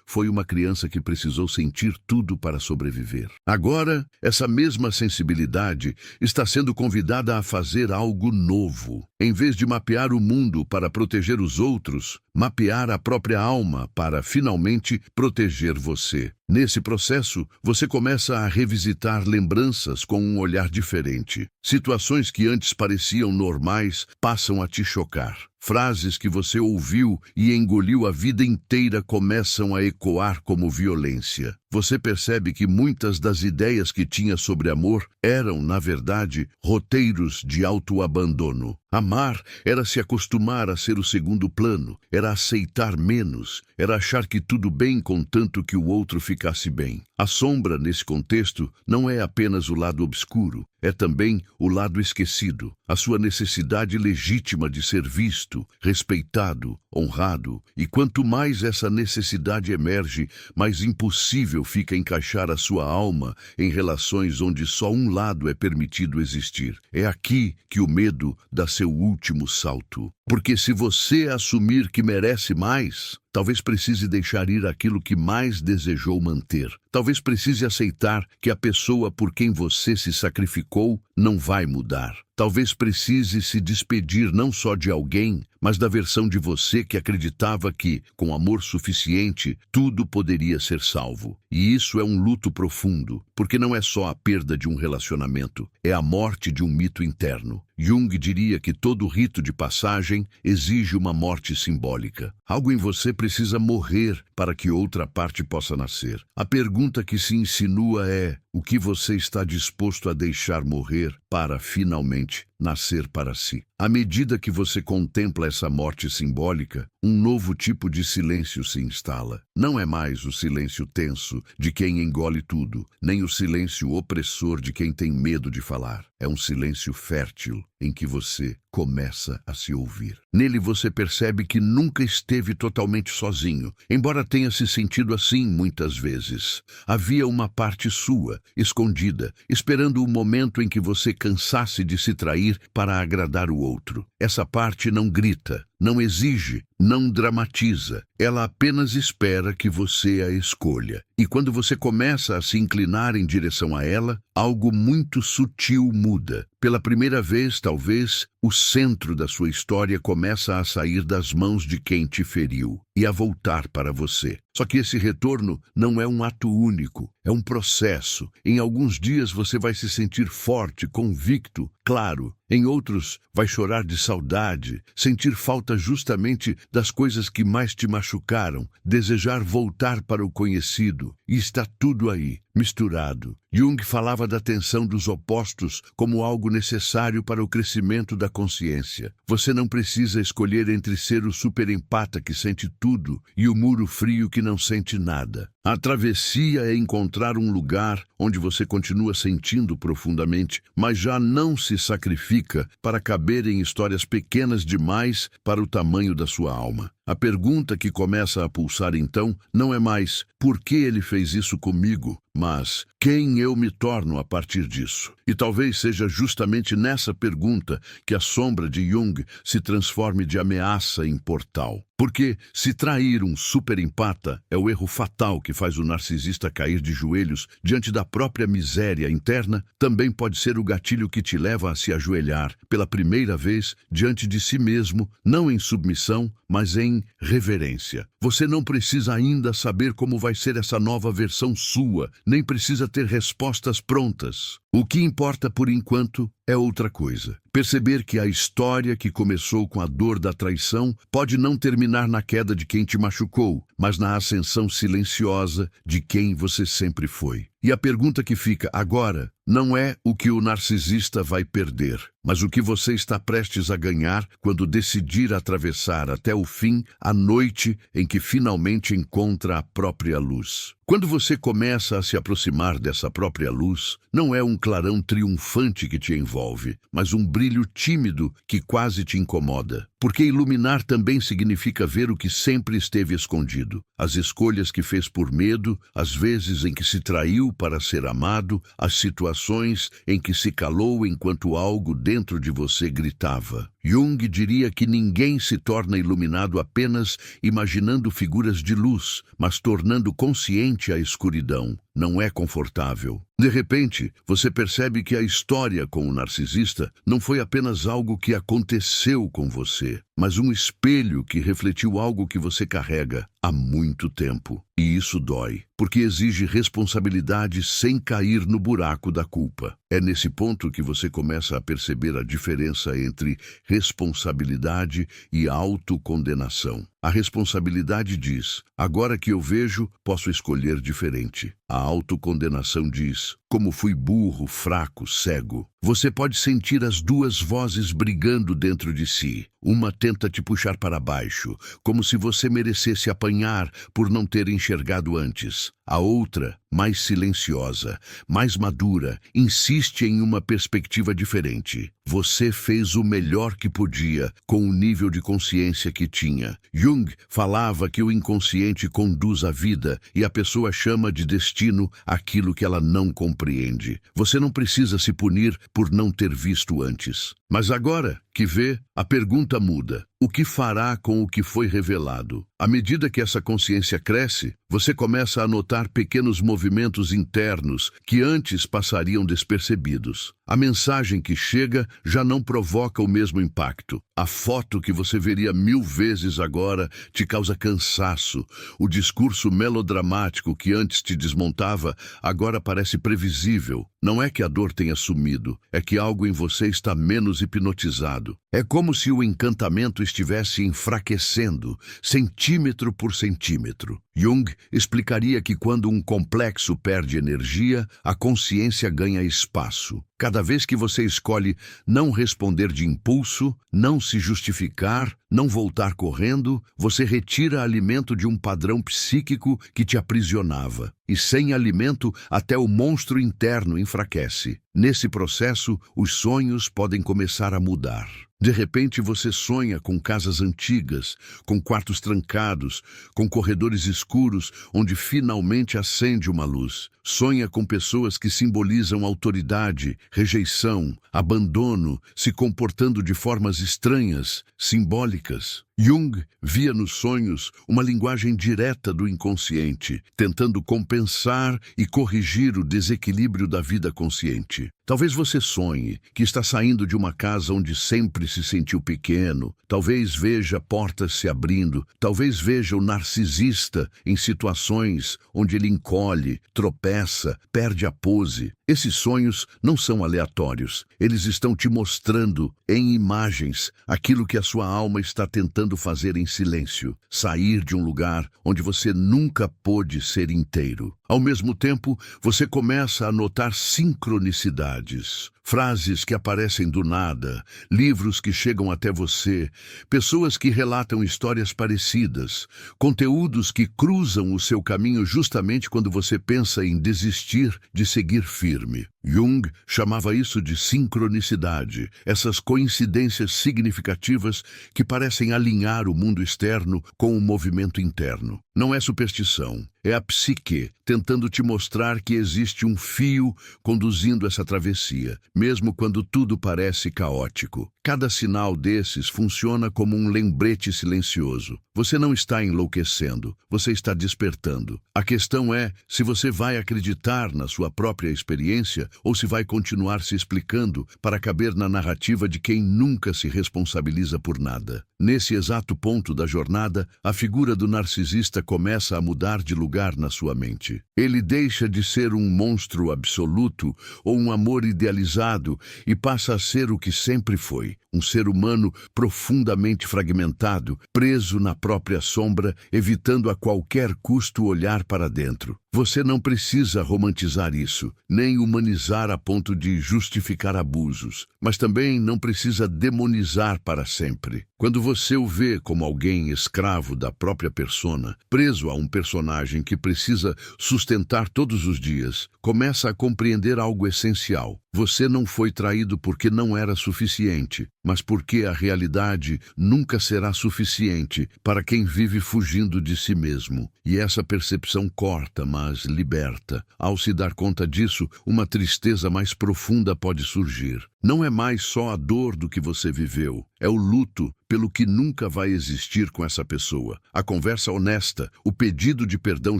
foi uma criança que precisou sentir tudo para sobreviver. Agora, essa mesma sensibilidade está sendo convidada a fazer algo novo. Em vez de mapear o mundo para proteger os outros, mapear a própria alma para, finalmente, proteger você. Nesse processo, você começa a revisitar lembranças com um olhar diferente. Situações que antes pareciam normais passam a te chocar. Frases que você ouviu e engoliu a vida inteira começam a ecoar como violência. Você percebe que muitas das ideias que tinha sobre amor eram, na verdade, roteiros de autoabandono. Amar era se acostumar a ser o segundo plano, era aceitar menos, era achar que tudo bem contanto que o outro ficasse bem. A sombra, nesse contexto, não é apenas o lado obscuro, é também o lado esquecido, a sua necessidade legítima de ser visto, respeitado, honrado. E quanto mais essa necessidade emerge, mais impossível fica encaixar a sua alma em relações onde só um lado é permitido existir. É aqui que o medo dá seu último salto. Porque se você assumir que merece mais, talvez precise deixar ir aquilo que mais desejou manter. Talvez precise aceitar que a pessoa por quem você se sacrificou não vai mudar. Talvez precise se despedir não só de alguém, mas da versão de você que acreditava que, com amor suficiente, tudo poderia ser salvo. E isso é um luto profundo, porque não é só a perda de um relacionamento, é a morte de um mito interno. Jung diria que todo rito de passagem exige uma morte simbólica. Algo em você precisa morrer para que outra parte possa nascer. A pergunta que se insinua é: o que você está disposto a deixar morrer para, finalmente, nascer para si? À medida que você contempla essa morte simbólica, um novo tipo de silêncio se instala. Não é mais o silêncio tenso de quem engole tudo, nem o silêncio opressor de quem tem medo de falar. É um silêncio fértil em que você começa a se ouvir. Nele você percebe que nunca esteve totalmente sozinho, embora tenha se sentido assim muitas vezes. Havia uma parte sua, escondida, esperando o momento em que você cansasse de se trair para agradar o outro. Essa parte não grita, não exige, não dramatiza. Ela apenas espera que você a escolha. E quando você começa a se inclinar em direção a ela, algo muito sutil muda. Pela primeira vez, talvez, o centro da sua história começa a sair das mãos de quem te feriu e a voltar para você. Só que esse retorno não é um ato único, é um processo. Em alguns dias você vai se sentir forte, convicto, claro. Em outros, vai chorar de saudade, sentir falta justamente das coisas que mais te machucaram, desejar voltar para o conhecido. e está tudo aí, misturado. Jung falava da tensão dos opostos como algo necessário para o crescimento da consciência. Você não precisa escolher entre ser o superempata que sente tudo e o muro frio que não sente nada. A travessia é encontrar um lugar onde você continua sentindo profundamente, mas já não se sacrifica para caber em histórias pequenas demais para o tamanho da sua alma. A pergunta que começa a pulsar então não é mais por que ele fez isso comigo, mas quem eu me torno a partir disso? E talvez seja justamente nessa pergunta que a sombra de Jung se transforme de ameaça em portal. Porque se trair um superempata é o erro fatal que faz o narcisista cair de joelhos diante da própria miséria interna, também pode ser o gatilho que te leva a se ajoelhar pela primeira vez diante de si mesmo, não em submissão, mas em reverência. Você não precisa ainda saber como vai ser essa nova versão sua, nem precisa ter respostas prontas. O que importa por enquanto é outra coisa. Perceber que a história que começou com a dor da traição pode não terminar na queda de quem te machucou, mas na ascensão silenciosa de quem você sempre foi. E a pergunta que fica agora não é o que o narcisista vai perder, mas o que você está prestes a ganhar quando decidir atravessar até o fim a noite em que finalmente encontra a própria luz. Quando você começa a se aproximar dessa própria luz, não é um clarão triunfante que te envolve, mas um brilho tímido que quase te incomoda. Porque iluminar também significa ver o que sempre esteve escondido. As escolhas que fez por medo, as vezes em que se traiu para ser amado, as situações em que se calou enquanto algo dentro de você gritava. Jung diria que ninguém se torna iluminado apenas imaginando figuras de luz, mas tornando consciente a escuridão. Não é confortável. De repente, você percebe que a história com o narcisista não foi apenas algo que aconteceu com você, mas um espelho que refletiu algo que você carrega há muito tempo. E isso dói, porque exige responsabilidade sem cair no buraco da culpa. É nesse ponto que você começa a perceber a diferença entre responsabilidade e autocondenação. A responsabilidade diz, agora que eu vejo, posso escolher diferente. A autocondenação diz, como fui burro, fraco, cego. Você pode sentir as duas vozes brigando dentro de si. Uma tenta te puxar para baixo, como se você merecesse apanhar por não ter enxergado antes. A outra, mais silenciosa, mais madura, insiste em uma perspectiva diferente. Você fez o melhor que podia com o nível de consciência que tinha. Jung falava que o inconsciente conduz a vida e a pessoa chama de destino aquilo que ela não compreende. Você não precisa se punir por não ter visto antes. Mas agora que vê, a pergunta muda. O que fará com o que foi revelado? À medida que essa consciência cresce, você começa a notar pequenos movimentos internos que antes passariam despercebidos. A mensagem que chega já não provoca o mesmo impacto. A foto que você veria 1000 vezes agora te causa cansaço. O discurso melodramático que antes te desmontava agora parece previsível. Não é que a dor tenha sumido, é que algo em você está menos hipnotizado. É como se o encantamento estivesse enfraquecendo, centímetro por centímetro. Jung explicaria que quando um complexo perde energia, a consciência ganha espaço. Cada vez que você escolhe não responder de impulso, não se justificar, não voltar correndo, você retira alimento de um padrão psíquico que te aprisionava. E sem alimento, até o monstro interno enfraquece. Nesse processo, os sonhos podem começar a mudar. De repente você sonha com casas antigas, com quartos trancados, com corredores escuros onde finalmente acende uma luz. Sonha com pessoas que simbolizam autoridade, rejeição, abandono, se comportando de formas estranhas, simbólicas. Jung via nos sonhos uma linguagem direta do inconsciente, tentando compensar e corrigir o desequilíbrio da vida consciente. Talvez você sonhe que está saindo de uma casa onde sempre se sentiu pequeno, talvez veja portas se abrindo, talvez veja o narcisista em situações onde ele encolhe, tropeça, perde a pose. Esses sonhos não são aleatórios, eles estão te mostrando, em imagens, aquilo que a sua alma está tentando fazer em silêncio, sair de um lugar onde você nunca pôde ser inteiro. Ao mesmo tempo, você começa a notar sincronicidades. Frases que aparecem do nada, livros que chegam até você, pessoas que relatam histórias parecidas, conteúdos que cruzam o seu caminho justamente quando você pensa em desistir de seguir firme. Jung chamava isso de sincronicidade, essas coincidências significativas que parecem alinhar o mundo externo com o movimento interno. Não é superstição, é a psique tentando te mostrar que existe um fio conduzindo essa travessia, mesmo quando tudo parece caótico. Cada sinal desses funciona como um lembrete silencioso. Você não está enlouquecendo, você está despertando. A questão é se você vai acreditar na sua própria experiência ou se vai continuar se explicando para caber na narrativa de quem nunca se responsabiliza por nada. Nesse exato ponto da jornada, a figura do narcisista começa a mudar de lugar na sua mente. Ele deixa de ser um monstro absoluto ou um amor idealizado e passa a ser o que sempre foi, um ser humano profundamente fragmentado, preso na própria sombra, evitando a qualquer custo olhar para dentro. Você não precisa romantizar isso, nem humanizar a ponto de justificar abusos, mas também não precisa demonizar para sempre. Quando você o vê como alguém escravo da própria persona, preso a um personagem que precisa sustentar todos os dias, começa a compreender algo essencial. Você não foi traído porque não era suficiente, mas porque a realidade nunca será suficiente para quem vive fugindo de si mesmo. E essa percepção corta, mas liberta. Ao se dar conta disso, uma tristeza mais profunda pode surgir. Não é mais só a dor do que você viveu, é o luto pelo que nunca vai existir com essa pessoa. A conversa honesta, o pedido de perdão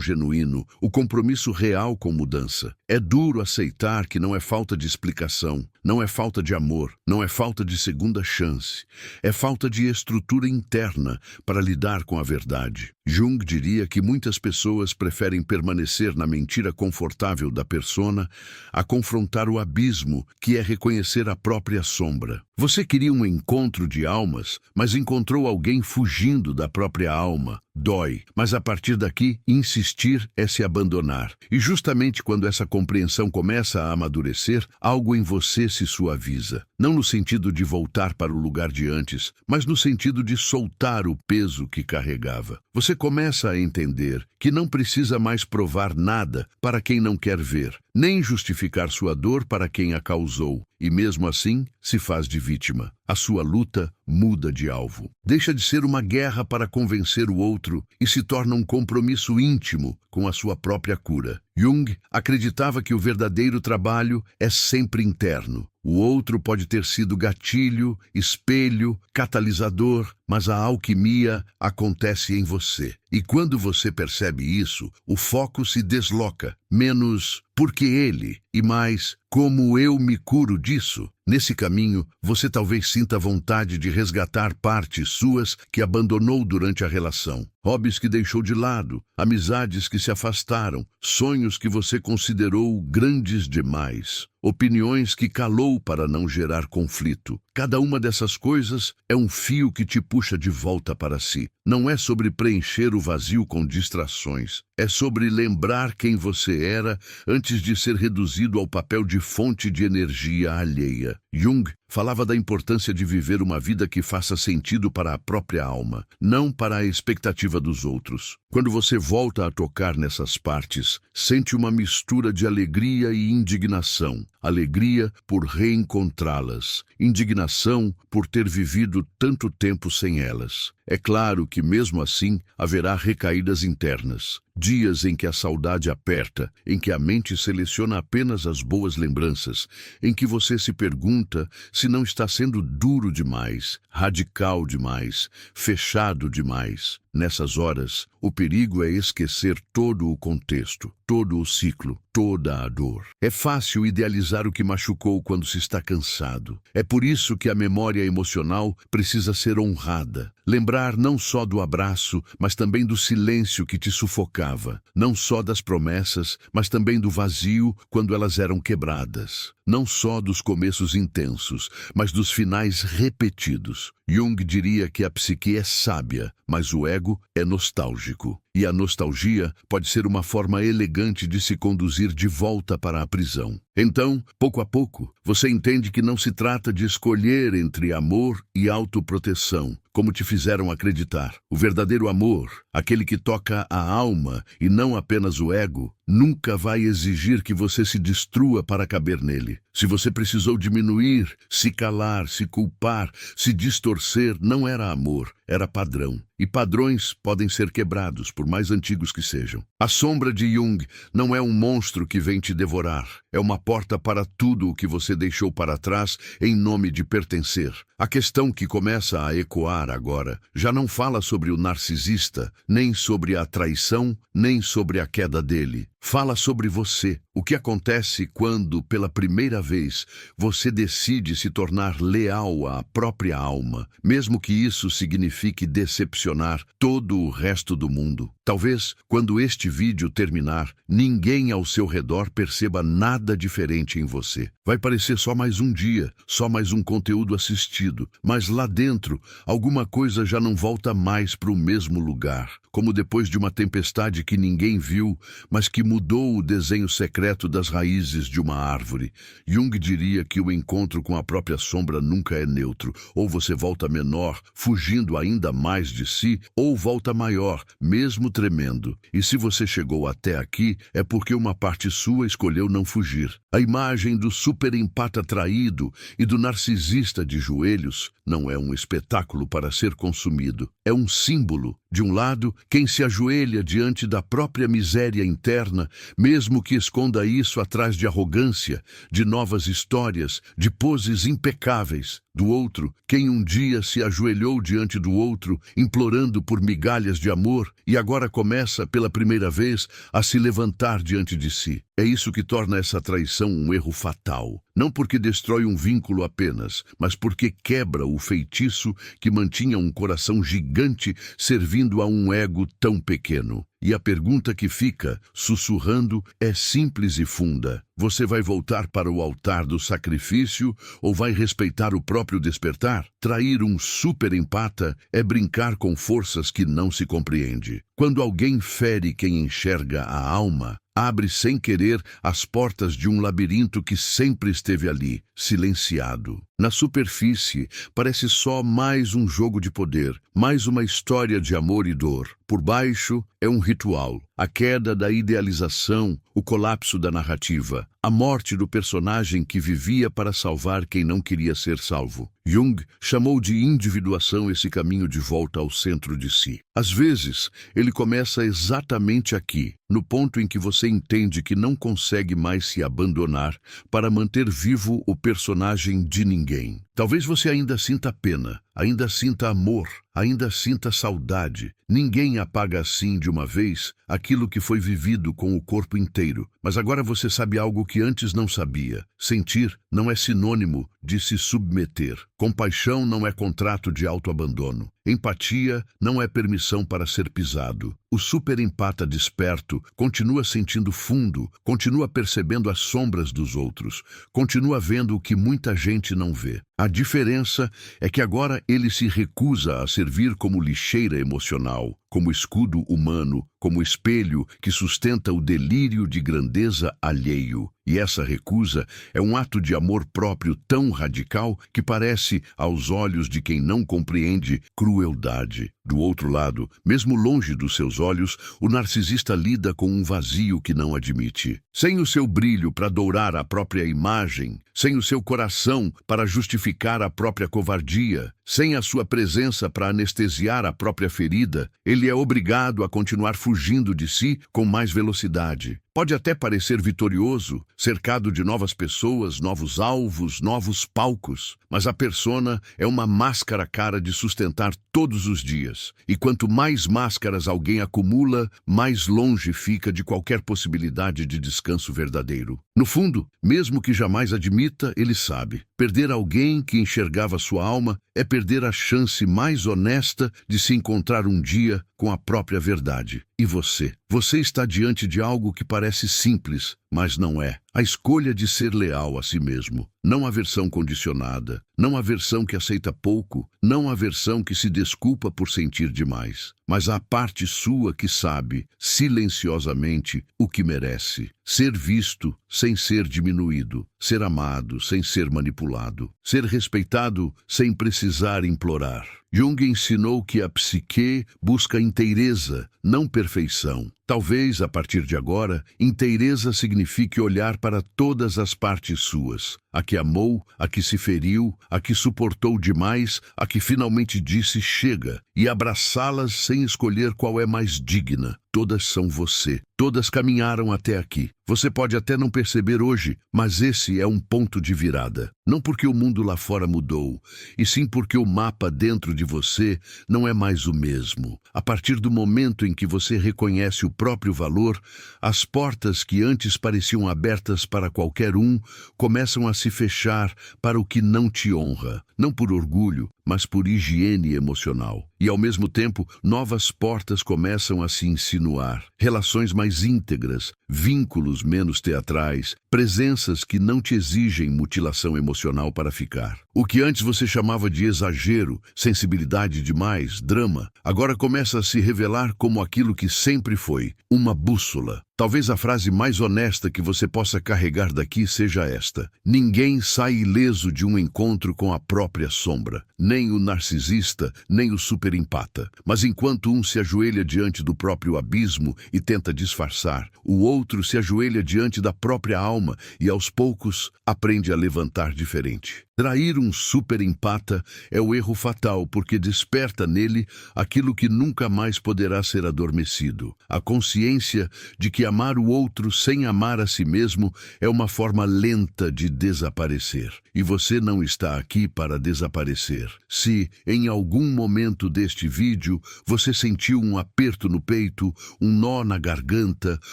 genuíno, o compromisso real com mudança. É duro aceitar que não é falta de explicação, não é falta de amor, não é falta de segunda chance. É falta de estrutura interna para lidar com a verdade. Jung diria que muitas pessoas preferem permanecer na mentira confortável da persona a confrontar o abismo que é reconhecer a própria sombra. Você queria um encontro de almas, mas encontrou alguém fugindo da própria alma. Dói, mas a partir daqui, insistir é se abandonar. E justamente quando essa compreensão começa a amadurecer, algo em você se suaviza. Não no sentido de voltar para o lugar de antes, mas no sentido de soltar o peso que carregava. Você começa a entender que não precisa mais provar nada para quem não quer ver, nem justificar sua dor para quem a causou, e mesmo assim se faz de vítima. A sua luta muda de alvo. Deixa de ser uma guerra para convencer o outro e se torna um compromisso íntimo com a sua própria cura. Jung acreditava que o verdadeiro trabalho é sempre interno. O outro pode ter sido gatilho, espelho, catalisador, mas a alquimia acontece em você. E quando você percebe isso, o foco se desloca, menos porque ele, e mais como eu me curo disso. Nesse caminho, você talvez sinta vontade de resgatar partes suas que abandonou durante a relação. Hobbies que deixou de lado, amizades que se afastaram, sonhos que você considerou grandes demais, opiniões que calou para não gerar conflito. Cada uma dessas coisas é um fio que te puxa de volta para si. Não é sobre preencher o vazio com distrações. É sobre lembrar quem você era antes de ser reduzido ao papel de fonte de energia alheia. Jung falava da importância de viver uma vida que faça sentido para a própria alma, não para a expectativa dos outros. Quando você volta a tocar nessas partes, sente uma mistura de alegria e indignação. Alegria por reencontrá-las, indignação por ter vivido tanto tempo sem elas. É claro que, mesmo assim, haverá recaídas internas. Dias em que a saudade aperta, em que a mente seleciona apenas as boas lembranças, em que você se pergunta se não está sendo duro demais, radical demais, fechado demais. Nessas horas, o perigo é esquecer todo o contexto, todo o ciclo, toda a dor. É fácil idealizar o que machucou quando se está cansado. É por isso que a memória emocional precisa ser honrada. Lembrar não só do abraço, mas também do silêncio que te sufocava. Não só das promessas, mas também do vazio quando elas eram quebradas. não só dos começos intensos, mas dos finais repetidos. Jung diria que a psique é sábia, mas o ego é nostálgico. E a nostalgia pode ser uma forma elegante de se conduzir de volta para a prisão. Então, pouco a pouco, você entende que não se trata de escolher entre amor e autoproteção, como te fizeram acreditar. O verdadeiro amor, aquele que toca a alma e não apenas o ego, nunca vai exigir que você se destrua para caber nele. Se você precisou diminuir, se calar, se culpar, se distorcer, não era amor, era padrão. E padrões podem ser quebrados, por mais antigos que sejam. A sombra de Jung não é um monstro que vem te devorar. É uma porta para tudo o que você deixou para trás em nome de pertencer. A questão que começa a ecoar agora já não fala sobre o narcisista, nem sobre a traição, nem sobre a queda dele. Fala sobre você. O que acontece quando, pela primeira vez, você decide se tornar leal à própria alma, mesmo que isso signifique decepcionar todo o resto do mundo. Talvez, quando este vídeo terminar, ninguém ao seu redor perceba nada diferente em você. Vai parecer só mais um dia, só mais um conteúdo assistido, mas lá dentro, alguma coisa já não volta mais para o mesmo lugar, como depois de uma tempestade que ninguém viu, mas que mudou o desenho secreto das raízes de uma árvore. Jung diria que o encontro com a própria sombra nunca é neutro. Ou você volta menor, fugindo ainda mais de si, ou volta maior, mesmo tremendo. E se você chegou até aqui, é porque uma parte sua escolheu não fugir. A imagem do superempata traído e do narcisista de joelhos não é um espetáculo para ser consumido. É um símbolo. De um lado, quem se ajoelha diante da própria miséria interna, mesmo que esconda isso atrás de arrogância, de novas histórias, de poses impecáveis. Do outro, quem um dia se ajoelhou diante do outro, implorando por migalhas de amor, e agora começa, pela primeira vez, a se levantar diante de si. É isso que torna essa traição um erro fatal. Não porque destrói um vínculo apenas, mas porque quebra o feitiço que mantinha um coração gigante servindo a um ego tão pequeno. E a pergunta que fica, sussurrando, é simples e funda. Você vai voltar para o altar do sacrifício ou vai respeitar o próprio despertar? Trair um superempata é brincar com forças que não se compreende. Quando alguém fere quem enxerga a alma, abre sem querer as portas de um labirinto que sempre esteve ali, silenciado. Na superfície, parece só mais um jogo de poder, mais uma história de amor e dor. Por baixo, é um ritual, a queda da idealização, o colapso da narrativa, a morte do personagem que vivia para salvar quem não queria ser salvo. Jung chamou de individuação esse caminho de volta ao centro de si. Às vezes, ele começa exatamente aqui, no ponto em que você entende que não consegue mais se abandonar para manter vivo o personagem de ninguém. Talvez você ainda sinta pena, ainda sinta amor, ainda sinta saudade. Ninguém apaga assim de uma vez aquilo que foi vivido com o corpo inteiro. Mas agora você sabe algo que antes não sabia. Sentir não é sinônimo de se submeter. Compaixão não é contrato de autoabandono. Empatia não é permissão para ser pisado. O superempata desperto continua sentindo fundo, continua percebendo as sombras dos outros, continua vendo o que muita gente não vê. A diferença é que agora ele se recusa a servir como lixeira emocional, como escudo humano, como espelho que sustenta o delírio de grandeza alheio. E essa recusa é um ato de amor próprio tão radical que parece, aos olhos de quem não compreende, crueldade. Do outro lado, mesmo longe dos seus olhos, o narcisista lida com um vazio que não admite. Sem o seu brilho para dourar a própria imagem, sem o seu coração para justificar a própria covardia, sem a sua presença para anestesiar a própria ferida, ele é obrigado a continuar fugindo de si com mais velocidade. Pode até parecer vitorioso, cercado de novas pessoas, novos alvos, novos palcos, mas a persona é uma máscara cara de sustentar todos os dias. E quanto mais máscaras alguém acumula, mais longe fica de qualquer possibilidade de descanso verdadeiro. No fundo, mesmo que jamais admita, ele sabe. Perder alguém que enxergava sua alma é perder a chance mais honesta de se encontrar um dia com a própria verdade. E você? Você está diante de algo que parece simples, mas não é. A escolha de ser leal a si mesmo, não a versão condicionada, não a versão que aceita pouco, não a versão que se desculpa por sentir demais, mas a parte sua que sabe, silenciosamente, o que merece. Ser visto sem ser diminuído, ser amado sem ser manipulado, ser respeitado sem precisar implorar. Jung ensinou que a psique busca inteireza, não perfeição. Talvez, a partir de agora, inteireza signifique olhar para todas as partes suas. A que amou, a que se feriu, a que suportou demais, a que finalmente disse chega, e abraçá-las sem escolher qual é mais digna. Todas são você. Todas caminharam até aqui. Você pode até não perceber hoje, mas esse é um ponto de virada. Não porque o mundo lá fora mudou, e sim porque o mapa dentro de você não é mais o mesmo. A partir do momento em que você reconhece o próprio valor, as portas que antes pareciam abertas para qualquer um começam a se fechar para o que não te honra. Não por orgulho, mas por higiene emocional. E, ao mesmo tempo, novas portas começam a se insinuar. Relações mais íntegras, vínculos menos teatrais, presenças que não te exigem mutilação emocional para ficar. O que antes você chamava de exagero, sensibilidade demais, drama, agora começa a se revelar como aquilo que sempre foi, uma bússola. Talvez a frase mais honesta que você possa carregar daqui seja esta: ninguém sai ileso de um encontro com a própria sombra, nem o narcisista, nem o superempata. Mas enquanto um se ajoelha diante do próprio abismo e tenta disfarçar, o outro se ajoelha diante da própria alma e, aos poucos, aprende a levantar diferente. Trair um superempata é o erro fatal porque desperta nele aquilo que nunca mais poderá ser adormecido. A consciência de que amar o outro sem amar a si mesmo é uma forma lenta de desaparecer. E você não está aqui para desaparecer. Se, em algum momento deste vídeo, você sentiu um aperto no peito, um nó na garganta,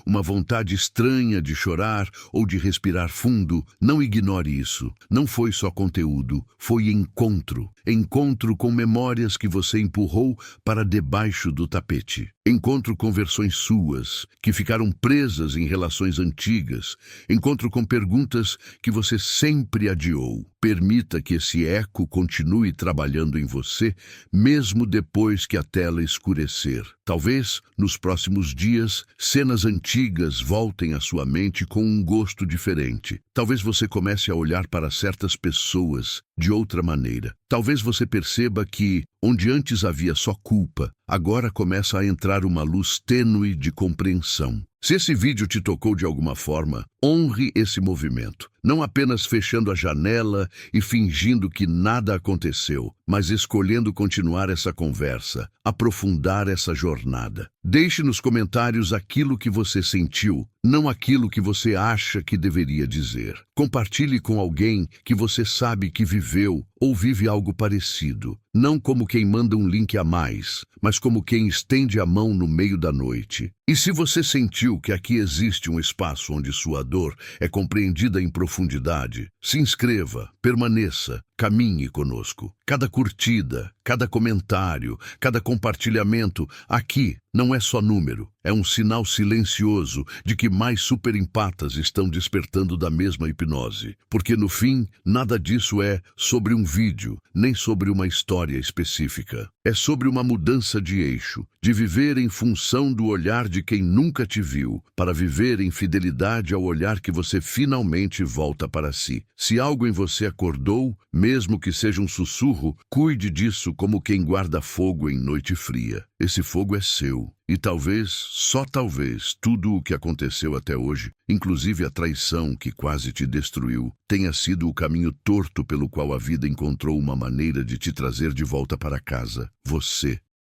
uma vontade estranha de chorar ou de respirar fundo, não ignore isso. Não foi só conteúdo, foi encontro. Encontro com memórias que você empurrou para debaixo do tapete. Encontro com versões suas, que ficaram presas em relações antigas. Encontro com perguntas que você sempre adiou. Permita que esse eco continue trabalhando em você, mesmo depois que a tela escurecer. Talvez, nos próximos dias, cenas antigas voltem à sua mente com um gosto diferente. Talvez você comece a olhar para certas pessoas de outra maneira. Talvez você perceba que, onde antes havia só culpa, agora começa a entrar uma luz tênue de compreensão. Se esse vídeo te tocou de alguma forma, honre esse movimento. Não apenas fechando a janela e fingindo que nada aconteceu, mas escolhendo continuar essa conversa, aprofundar essa jornada. Deixe nos comentários aquilo que você sentiu, não aquilo que você acha que deveria dizer. Compartilhe com alguém que você sabe que viveu ou vive algo parecido. Não como quem manda um link a mais, mas como quem estende a mão no meio da noite. E se você sentiu que aqui existe um espaço onde sua dor é compreendida em profundidade, se inscreva, permaneça, caminhe conosco. Cada curtida, cada comentário, cada compartilhamento aqui não é só número, é um sinal silencioso de que mais superempatas estão despertando da mesma hipnose. Porque no fim, nada disso é sobre um vídeo, nem sobre uma história específica. É sobre uma mudança de eixo, de viver em função do olhar de quem nunca te viu, para viver em fidelidade ao olhar que você finalmente volta para si. Se algo em você acordou, mesmo que seja um sussurro, cuide disso como quem guarda fogo em noite fria. Esse fogo é seu. E talvez, só talvez, tudo o que aconteceu até hoje, inclusive a traição que quase te destruiu, tenha sido o caminho torto pelo qual a vida encontrou uma maneira de te trazer de volta para casa. Você.